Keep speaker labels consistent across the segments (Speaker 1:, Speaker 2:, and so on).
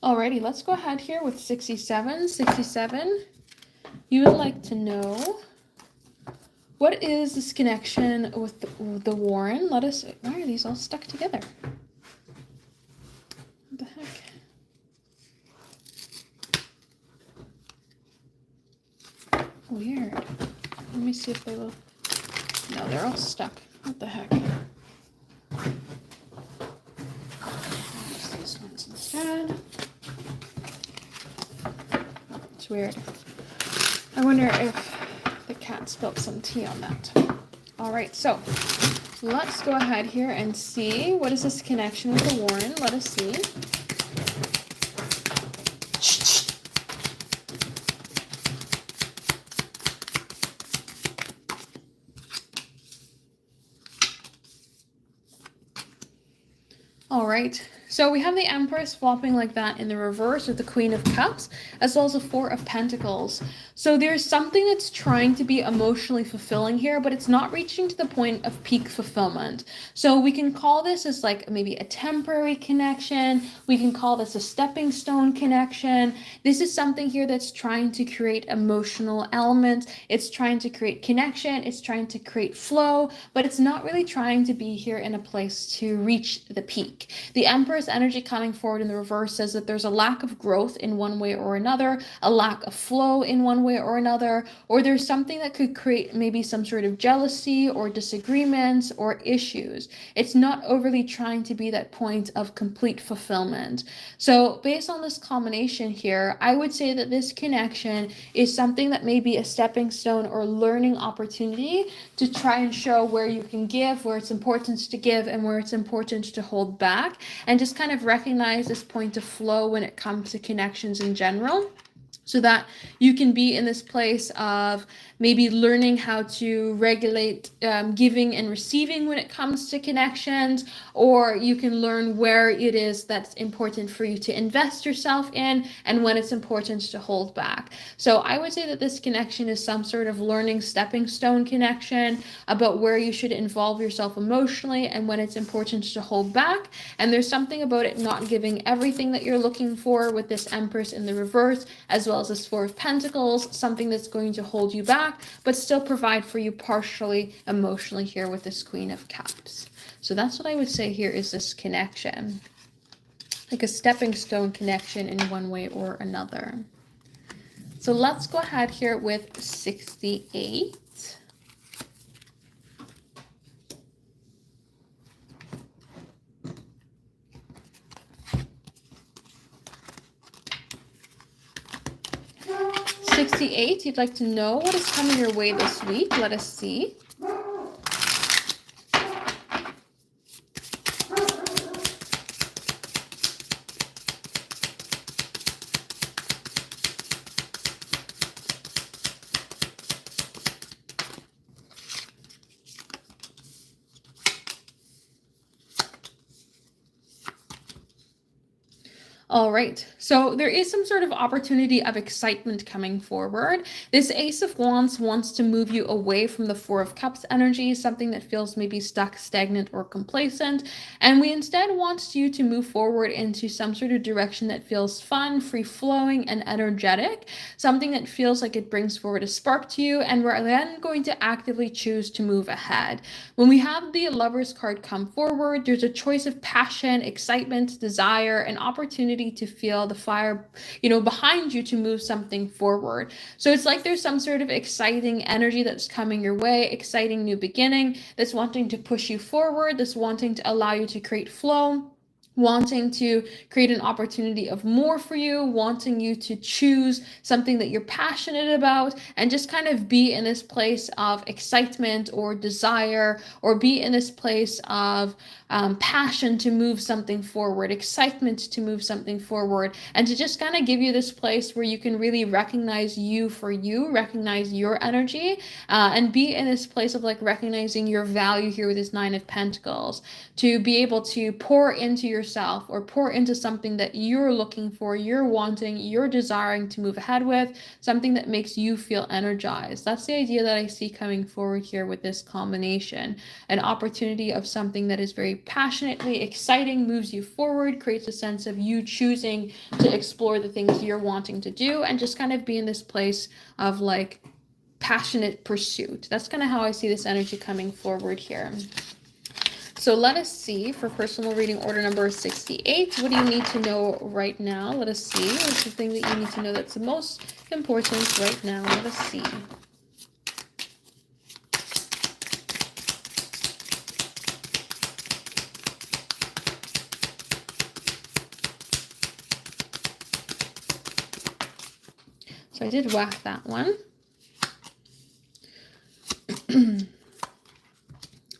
Speaker 1: Alrighty, let's go ahead here with 67. 67, you would like to know, what is this connection with the Warren? Why are these all stuck together? What the heck? Weird. Let me see if they will. No, they're all stuck. What the heck? Use these ones instead. It's weird. I wonder if the cat spilled some tea on that. Alright, so let's go ahead here and see, what is this connection with the Warren? Let us see. All right, so we have the Empress flopping like that in the reverse with the Queen of Cups, as well as the Four of Pentacles. So there's something that's trying to be emotionally fulfilling here, but it's not reaching to the point of peak fulfillment. So we can call this as like maybe a temporary connection. We can call this a stepping stone connection. This is something here that's trying to create emotional element. It's trying to create connection. It's trying to create flow, but it's not really trying to be here in a place to reach the peak. The Empress energy coming forward in the reverse says that there's a lack of growth in one way or another, a lack of flow in one way or another, or there's something that could create maybe some sort of jealousy or disagreements or issues. It's not overly trying to be that point of complete fulfillment. So based on this combination here, I would say that this connection is something that may be a stepping stone or learning opportunity to try and show where you can give, where it's important to give, and where it's important to hold back, and just kind of recognize this point of flow when it comes to connections in general, so that you can be in this place of maybe learning how to regulate giving and receiving when it comes to connections, or you can learn where it is that's important for you to invest yourself in and when it's important to hold back. So I would say that this connection is some sort of learning stepping stone connection about where you should involve yourself emotionally and when it's important to hold back. And there's something about it not giving everything that you're looking for with this Empress in the reverse, as well as this Four of Pentacles, something that's going to hold you back, but still provide for you partially emotionally here with this Queen of Cups. So that's what I would say here is this connection, like a stepping stone connection in one way or another. So let's go ahead here with 68. 68, you'd like to know what is coming your way this week. Let us see. All right, so there is some sort of opportunity of excitement coming forward. This Ace of Wands wants to move you away from the Four of Cups energy, something that feels maybe stuck, stagnant, or complacent. And we instead want you to move forward into some sort of direction that feels fun, free-flowing, and energetic, something that feels like it brings forward a spark to you, and we're then going to actively choose to move ahead. When we have the Lovers card come forward, there's a choice of passion, excitement, desire, and opportunity to feel the fire, behind you to move something forward. So it's like there's some sort of exciting energy that's coming your way, exciting new beginning that's wanting to push you forward, that's wanting to allow you to create flow, wanting to create an opportunity of more for you, wanting you to choose something that you're passionate about, and just kind of be in this place of excitement or desire, or be in this place of passion to move something forward, excitement to move something forward, and to just kind of give you this place where you can really recognize you for you, recognize your energy, and be in this place of like recognizing your value here with this Nine of Pentacles, to be able to pour into yourself yourself or pour into something that you're looking for, you're wanting, you're desiring to move ahead with, something that makes you feel energized. That's the idea that I see coming forward here with this combination. An opportunity of something that is very passionately exciting, moves you forward, creates a sense of you choosing to explore the things you're wanting to do, and just kind of be in this place of like passionate pursuit. That's kind of how I see this energy coming forward here. So let us see for personal reading order number 68. What do you need to know right now? Let us see. What's the thing that you need to know that's the most important right now? Let us see. So I did whack that one.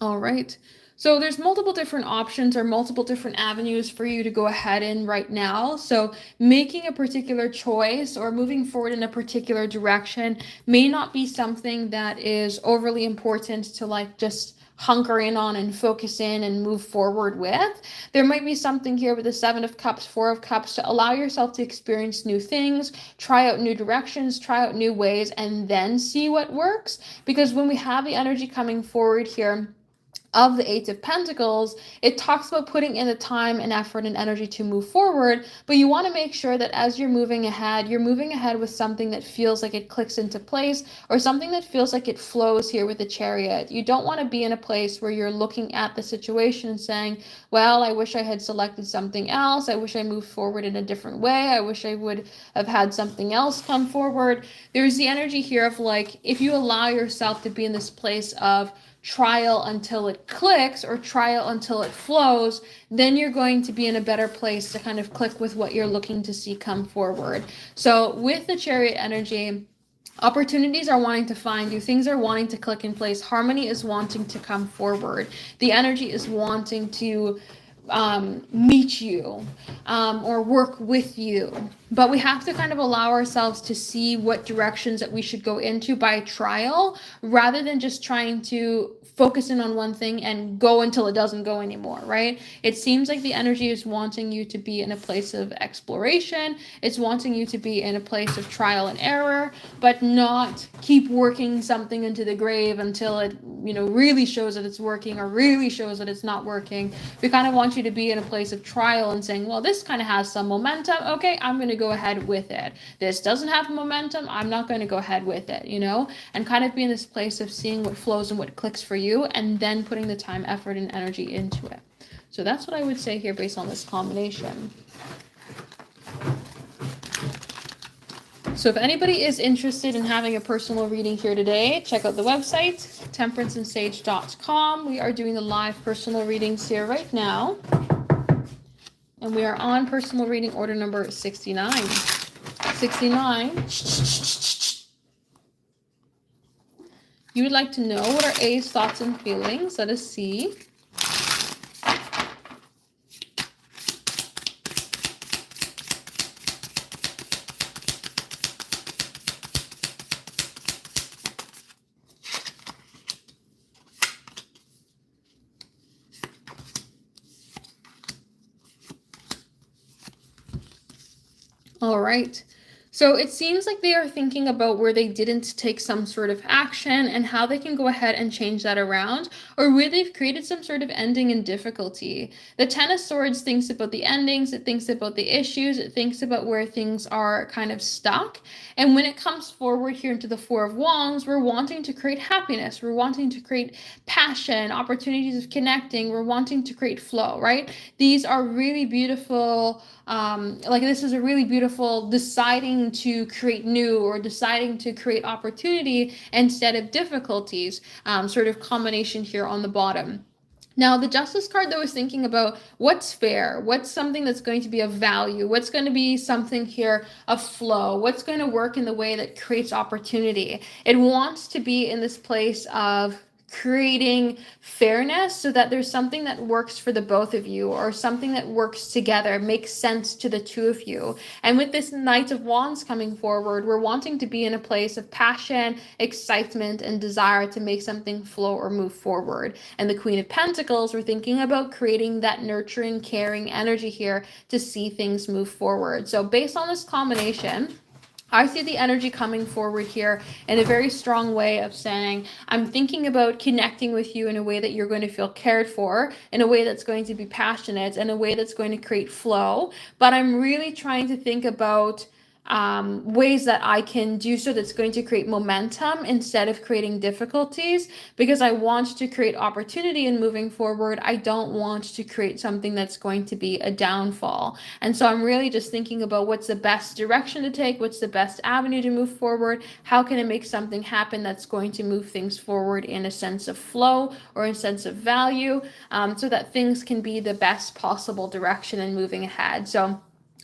Speaker 1: All right. So there's multiple different options or multiple different avenues for you to go ahead in right now. So making a particular choice or moving forward in a particular direction may not be something that is overly important to like just hunker in on and focus in and move forward with. There might be something here with the 7 of Cups, 4 of Cups to allow yourself to experience new things, try out new directions, try out new ways, and then see what works. Because when we have the energy coming forward here of the 8 of Pentacles, it talks about putting in the time and effort and energy to move forward, but you want to make sure that as you're moving ahead with something that feels like it clicks into place or something that feels like it flows here with the Chariot. You don't want to be in a place where you're looking at the situation and saying, well, I wish I had selected something else. I wish I moved forward in a different way. I wish I would have had something else come forward. There's the energy here of like, if you allow yourself to be in this place of trial until it clicks or trial until it flows, then you're going to be in a better place to kind of click with what you're looking to see come forward. So with the Chariot energy, opportunities are wanting to find you. Things are wanting to click in place. Harmony is wanting to come forward. The energy is wanting to meet you or work with you. But we have to kind of allow ourselves to see what directions that we should go into by trial rather than just trying to focus in on one thing and go until it doesn't go anymore, right? It seems like the energy is wanting you to be in a place of exploration. It's wanting you to be in a place of trial and error, but not keep working something into the grave until it, really shows that it's working or really shows that it's not working. We kind of want you to be in a place of trial and saying, well, this kind of has some momentum. Okay, I'm going to go ahead with it. This doesn't have momentum. I'm not going to go ahead with it, and kind of be in this place of seeing what flows and what clicks for you and then putting the time, effort, and energy into it. So that's what I would say here based on this combination. So if anybody is interested in having a personal reading here today, check out the website, temperanceandsage.com. We are doing the live personal readings here right now. And we are on personal reading order number 69. 69. You would like to know what are A's thoughts and feelings. Let us see. All right. So it seems like they are thinking about where they didn't take some sort of action and how they can go ahead and change that around, or where they've created some sort of ending in difficulty. The 10 of Swords thinks about the endings, it thinks about the issues, it thinks about where things are kind of stuck. And when it comes forward here into the 4 of Wands, we're wanting to create happiness, we're wanting to create passion, opportunities of connecting, we're wanting to create flow, right? These are really beautiful, this is a really beautiful deciding to create new or deciding to create opportunity instead of difficulties, sort of combination here on the bottom. Now, the Justice card, though, is thinking about what's fair, what's something that's going to be of value, what's going to be something here of flow, what's going to work in the way that creates opportunity. It wants to be in this place of creating fairness so that there's something that works for the both of you, or something that works together, makes sense to the two of you. And with this Knight of Wands coming forward, we're wanting to be in a place of passion, excitement, and desire to make something flow or move forward. And the Queen of Pentacles, we're thinking about creating that nurturing, caring energy here to see things move forward. So based on this combination, I see the energy coming forward here in a very strong way of saying, I'm thinking about connecting with you in a way that you're going to feel cared for, in a way that's going to be passionate, in a way that's going to create flow. But I'm really trying to think about ways that I can do so that's going to create momentum instead of creating difficulties, because I want to create opportunity in moving forward. I don't want to create something that's going to be a downfall. And so I'm really just thinking about what's the best direction to take, what's the best avenue to move forward, how can I make something happen that's going to move things forward in a sense of flow or a sense of value, so that things can be the best possible direction and moving ahead. So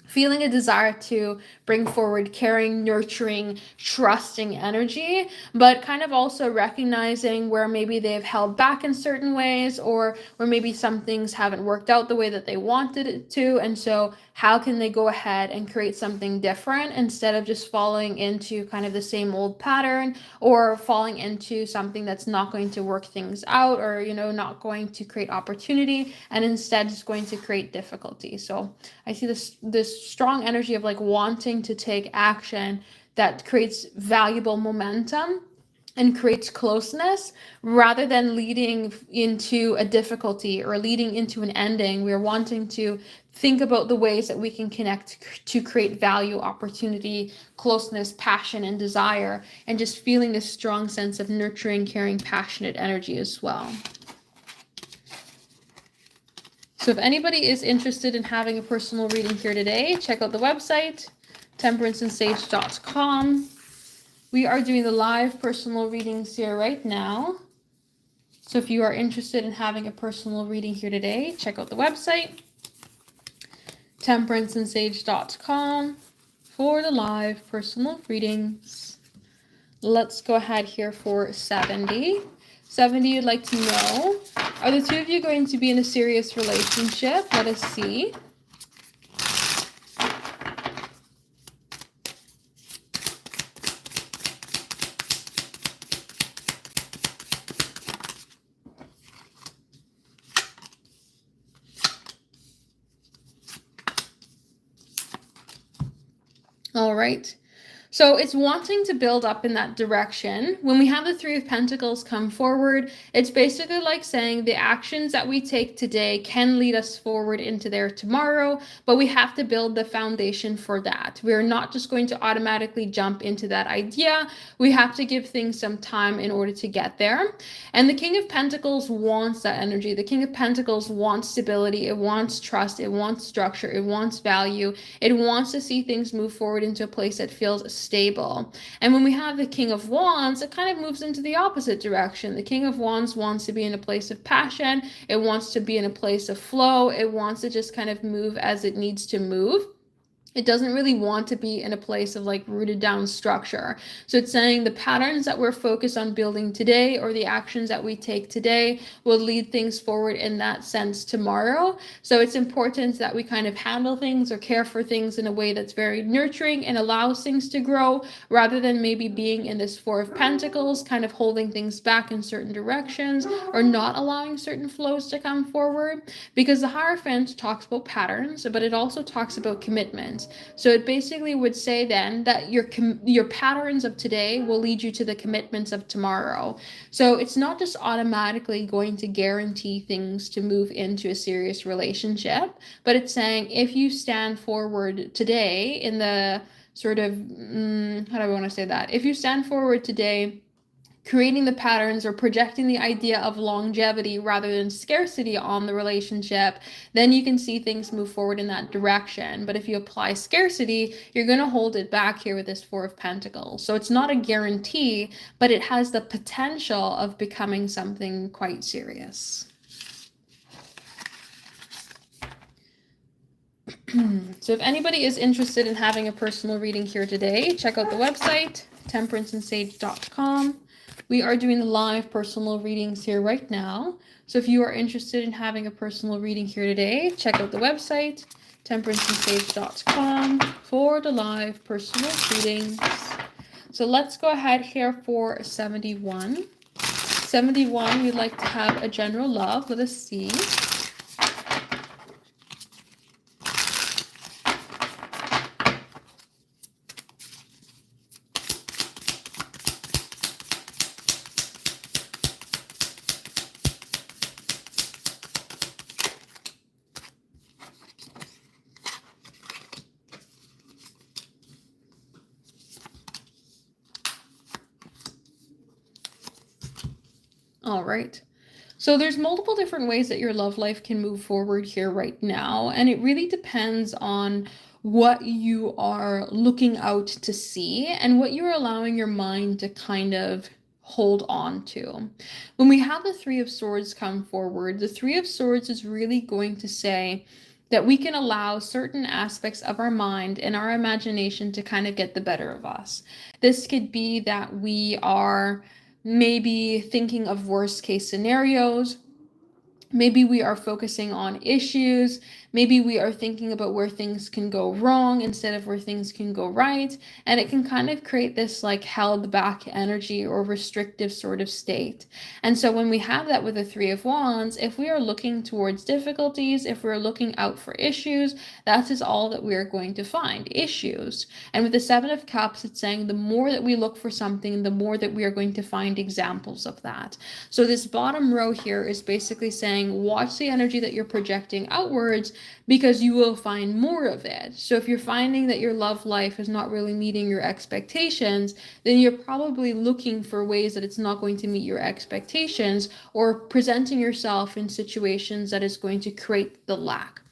Speaker 1: feeling a desire to bring forward caring, nurturing, trusting energy, but kind of also recognizing where maybe they've held back in certain ways, or where maybe some things haven't worked out the way that they wanted it to. And so how can they go ahead and create something different instead of just falling into kind of the same old pattern, or falling into something that's not going to work things out, or, you know, not going to create opportunity, and instead is going to create difficulty. So I see this strong energy of like wanting to take action that creates valuable momentum and creates closeness, rather than leading into a difficulty or leading into an ending. We're wanting to think about the ways that we can connect to create value, opportunity, closeness, passion, and desire, and just feeling this strong sense of nurturing, caring, passionate energy as well. So if anybody is interested in having a personal reading here today, check out the website, temperanceandsage.com. We are doing the live personal readings here right now. So if you are interested in having a personal reading here today, check out the website, temperanceandsage.com, for the live personal readings. Let's go ahead here for 70. 70, you'd like to know, are the two of you going to be in a serious relationship? Let us see. All right. So it's wanting to build up in that direction. When we have the Three of Pentacles come forward, it's basically like saying the actions that we take today can lead us forward into there tomorrow, but we have to build the foundation for that. We're not just going to automatically jump into that idea. We have to give things some time in order to get there. And the King of Pentacles wants that energy. The King of Pentacles wants stability. It wants trust. It wants structure. It wants value. It wants to see things move forward into a place that feels stable. And when we have the King of Wands, it kind of moves into the opposite direction. The King of Wands wants to be in a place of passion. It wants to be in a place of flow. It wants to just kind of move as it needs to move. It doesn't really want to be in a place of like rooted down structure. So it's saying the patterns that we're focused on building today, or the actions that we take today, will lead things forward in that sense tomorrow. So it's important that we kind of handle things or care for things in a way that's very nurturing and allows things to grow, rather than maybe being in this Four of Pentacles, kind of holding things back in certain directions, or not allowing certain flows to come forward. Because the Hierophant talks about patterns, but it also talks about commitment. So it basically would say then that your patterns of today will lead you to the commitments of tomorrow. So it's not just automatically going to guarantee things to move into a serious relationship, but it's saying if you stand forward today in the sort of, how do I want to say that? If you stand forward today creating the patterns or projecting the idea of longevity rather than scarcity on the relationship, then you can see things move forward in that direction. But if you apply scarcity, you're going to hold it back here with this Four of Pentacles. So it's not a guarantee, but it has the potential of becoming something quite serious. So if anybody is interested in having a personal reading here today, check out the website, temperanceandsage.com. We are doing the live personal readings here right now. So if you are interested in having a personal reading here today, check out the website, temperanceandsage.com, for the live personal readings. So let's go ahead here for 71. 71, we'd like to have a general love with a C. All right. So there's multiple different ways that your love life can move forward here right now, and it really depends on what you are looking out to see and what you're allowing your mind to kind of hold on to. When we have the Three of Swords come forward, the Three of Swords is really going to say that we can allow certain aspects of our mind and our imagination to kind of get the better of us. This could be that we are maybe thinking of worst case scenarios. Maybe we are focusing on issues. Maybe we are thinking about where things can go wrong instead of where things can go right. And it can kind of create this like held back energy or restrictive sort of state. And so when we have that with the Three of Wands, if we are looking towards difficulties, if we're looking out for issues, that is all that we are going to find, issues. And with the Seven of Cups, it's saying the more that we look for something, the more that we are going to find examples of that. So this bottom row here is basically saying, watch the energy that you're projecting outwards because you will find more of it. So if you're finding that your love life is not really meeting your expectations, then you're probably looking for ways that it's not going to meet your expectations or presenting yourself in situations that is going to create the lack.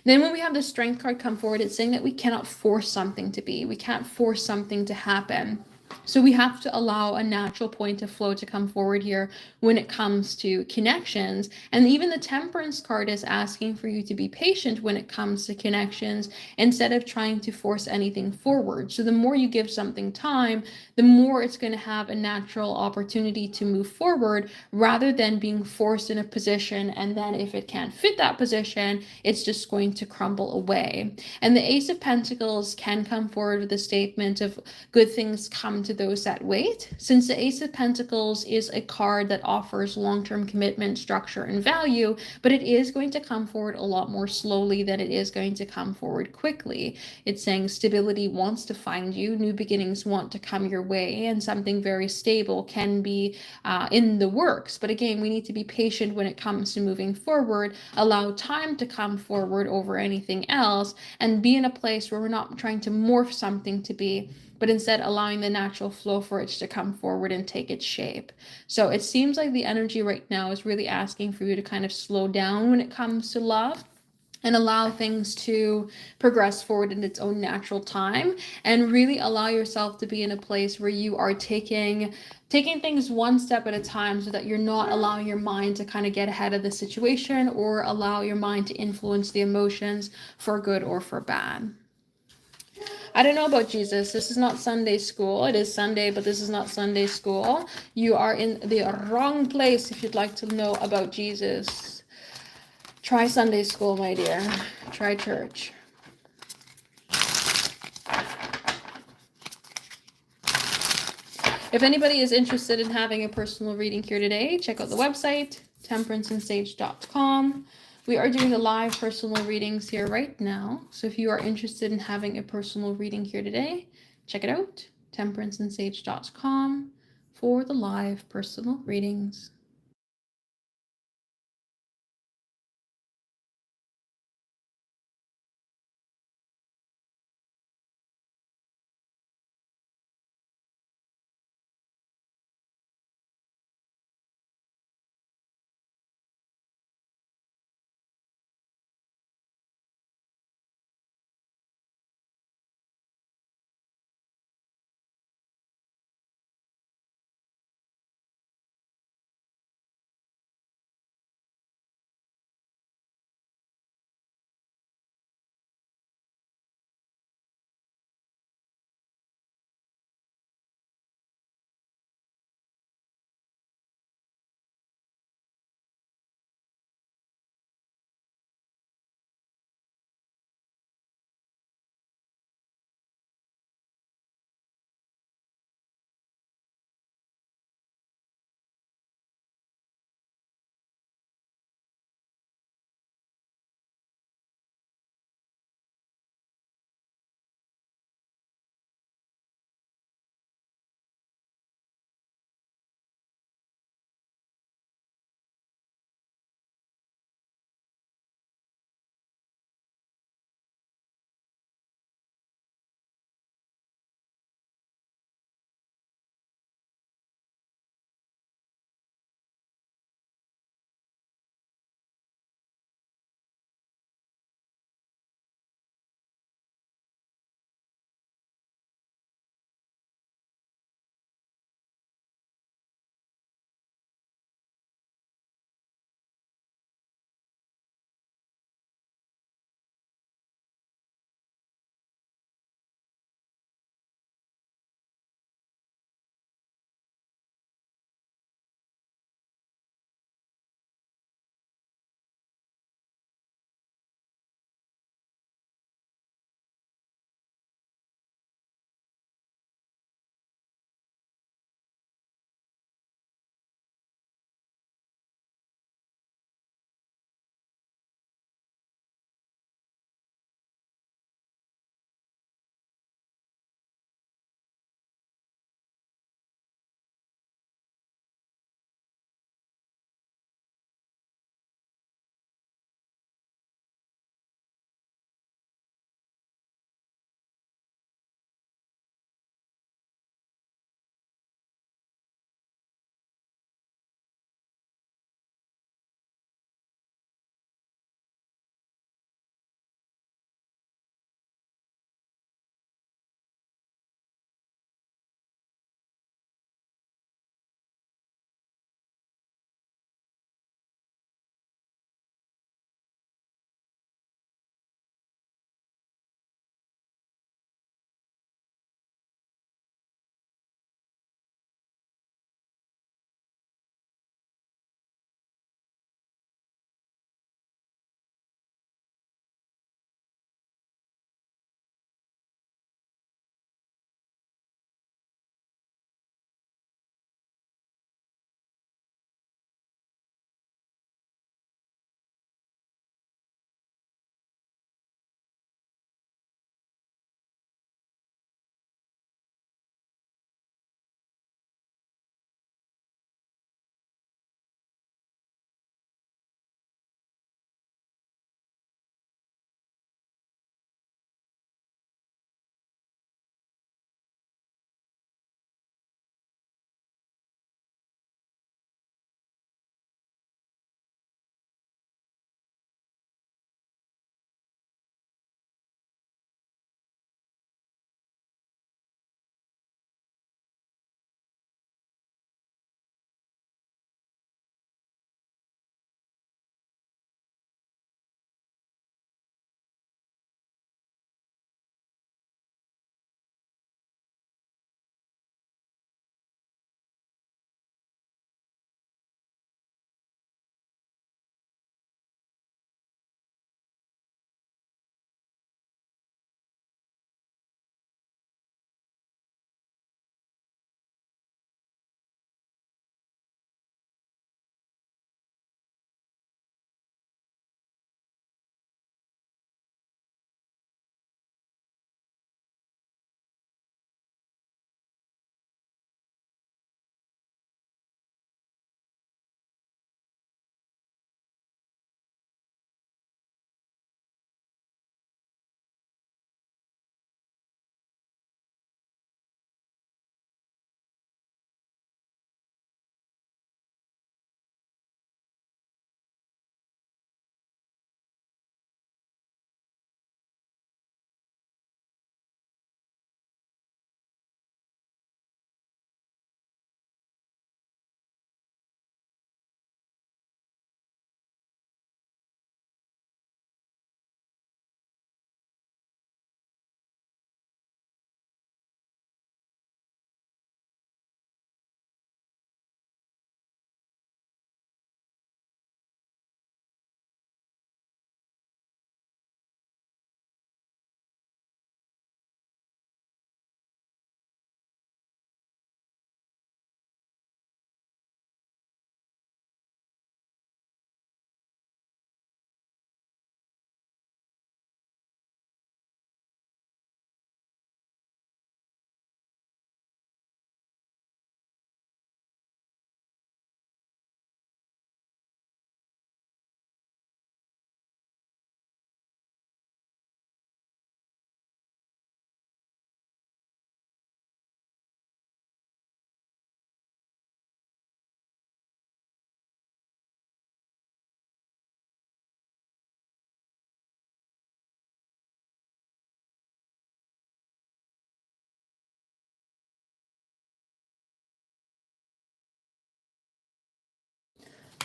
Speaker 1: Then when we have the Strength card come forward, it's saying that we cannot force something to be. We can't force something to happen. So we have to allow a natural point of flow to come forward here when it comes to connections. And even the Temperance card is asking for you to be patient when it comes to connections instead of trying to force anything forward. So the more you give something time, the more it's going to have a natural opportunity to move forward rather than being forced in a position. And then if it can't fit that position, it's just going to crumble away. And the Ace of Pentacles can come forward with a statement of good things come to those that wait. Since the Ace of Pentacles is a card that offers long-term commitment, structure, and value, but it is going to come forward a lot more slowly than it is going to come forward quickly. It's saying stability wants to find you, new beginnings want to come your way, and something very stable can be in the works. But again, we need to be patient when it comes to moving forward, allow time to come forward over anything else, and be in a place where we're not trying to morph something to be, but instead allowing the natural flow for it to come forward and take its shape. So it seems like the energy right now is really asking for you to kind of slow down when it comes to love and allow things to progress forward in its own natural time, and really allow yourself to be in a place where you are taking things one step at a time so that you're not allowing your mind to kind of get ahead of the situation or allow your mind to influence the emotions for good or for bad. I don't know about Jesus. This is not Sunday school. It is Sunday, but this is not Sunday school. You are in the wrong place if you'd like to know about Jesus. Try Sunday school, my dear. Try church. If anybody is interested in having a personal reading here today, check out the website, temperanceandsage.com. We are doing the live personal readings here right now. So if you are interested in having a personal reading here today, check it out, temperanceandsage.com, for the live personal readings.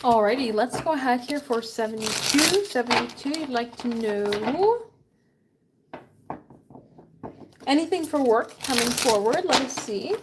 Speaker 1: Alrighty, let's go ahead here for 72. 72, you'd like to know anything for work coming forward. Let us see.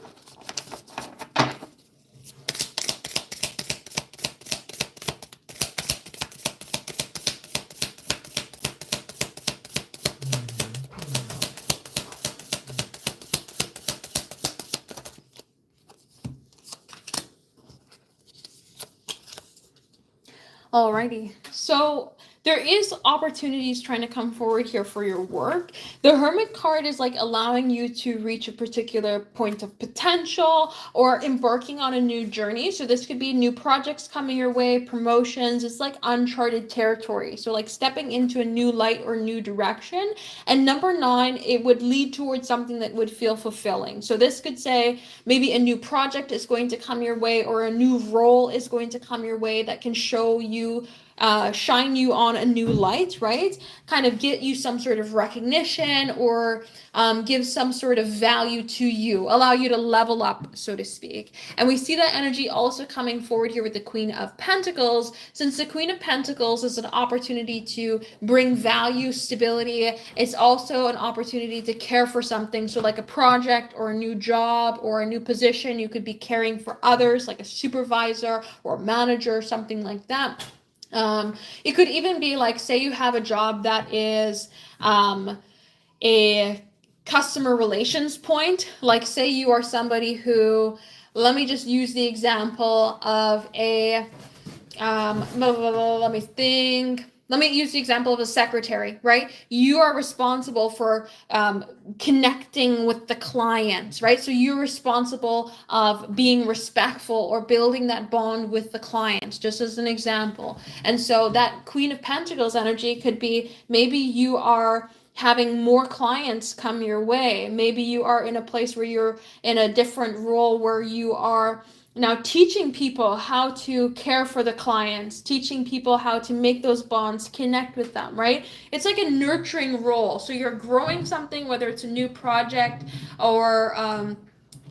Speaker 1: Alrighty, so there is opportunities trying to come forward here for your work. The Hermit card is like allowing you to reach a particular point of potential or embarking on a new journey. So this could be new projects coming your way, promotions. It's like uncharted territory. So like stepping into a new light or new direction. And number 9, it would lead towards something that would feel fulfilling. So this could say maybe a new project is going to come your way or a new role is going to come your way that can show you shine you on a new light, right? Kind of get you some sort of recognition or give some sort of value to you, allow you to level up, so to speak. And we see that energy also coming forward here with the Queen of Pentacles, since the Queen of Pentacles is an opportunity to bring value, stability. It's also an opportunity to care for something. So like a project or a new job or a new position, you could be caring for others, like a supervisor or manager, something like that. It could even be like, say you have a job that is a customer relations point. Like, say you are somebody who, let me just use the example of a, let me think. Let me use the example of a secretary, right? You are responsible for connecting with the client, right? So you're responsible of being respectful or building that bond with the client, just as an example. And so that Queen of Pentacles energy could be, maybe you are having more clients come your way. Maybe you are in a place where you're in a different role where you are now teaching people how to care for the clients, teaching people how to make those bonds, connect with them, right? It's like a nurturing role. So you're growing something, whether it's a new project or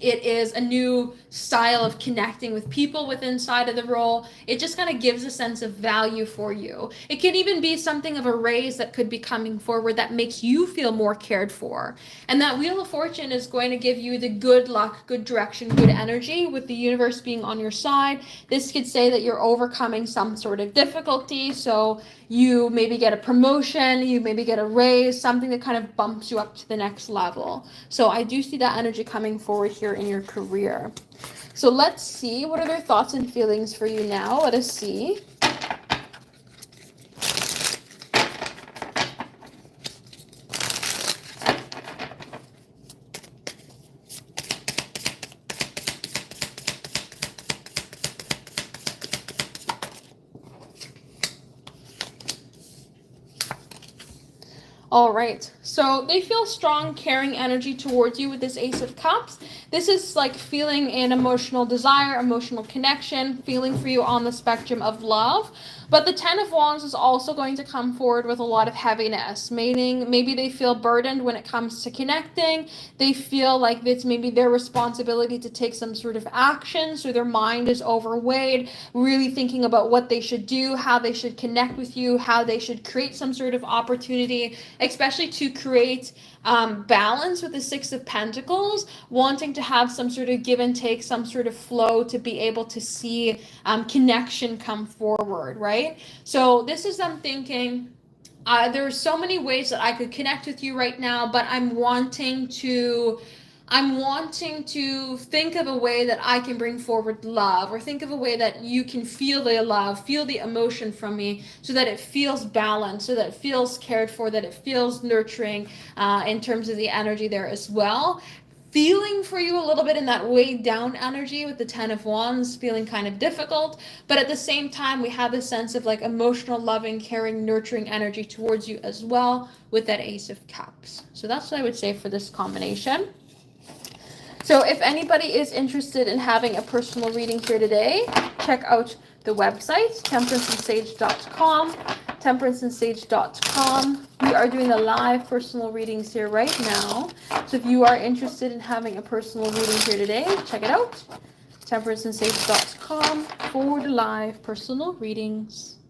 Speaker 1: it is a new style of connecting with people with inside of the role. It just kind of gives a sense of value for you. It can even be something of a raise that could be coming forward that makes you feel more cared for. And that Wheel of Fortune is going to give you the good luck, good direction, good energy, with the universe being on your side. This could say that you're overcoming some sort of difficulty. So you maybe get a promotion, you maybe get a raise, something that kind of bumps you up to the next level. So I do see that energy coming forward here in your career. So let's see, what are their thoughts and feelings for you now? Let us see. All right, so they feel strong, caring energy towards you with this Ace of Cups. This is like feeling an emotional desire, emotional connection, feeling for you on the spectrum of love. But the Ten of Wands is also going to come forward with a lot of heaviness, meaning maybe they feel burdened when it comes to connecting. They feel like it's maybe their responsibility to take some sort of action, so their mind is overweighted, really thinking about what they should do, how they should connect with you, how they should create some sort of opportunity, especially to create balance with the Six of Pentacles, wanting to have some sort of give and take, some sort of flow to be able to see connection come forward, right? So this is them thinking, there's so many ways that I could connect with you right now, but I'm wanting to think of a way that I can bring forward love, or think of a way that you can feel the love, feel the emotion from me, so that it feels balanced, so that it feels cared for, that it feels nurturing in terms of the energy there as well. Feeling for you a little bit in that weighed down energy with the Ten of Wands, feeling kind of difficult, but at the same time we have this sense of like emotional, loving, caring, nurturing energy towards you as well with that Ace of Cups. So that's what I would say for this combination. So if anybody is interested in having a personal reading here today, check out the website, temperanceandsage.com, temperanceandsage.com. We are doing the live personal readings here right now. So if you are interested in having a personal reading here today, check it out, temperanceandsafe.com for the live personal readings.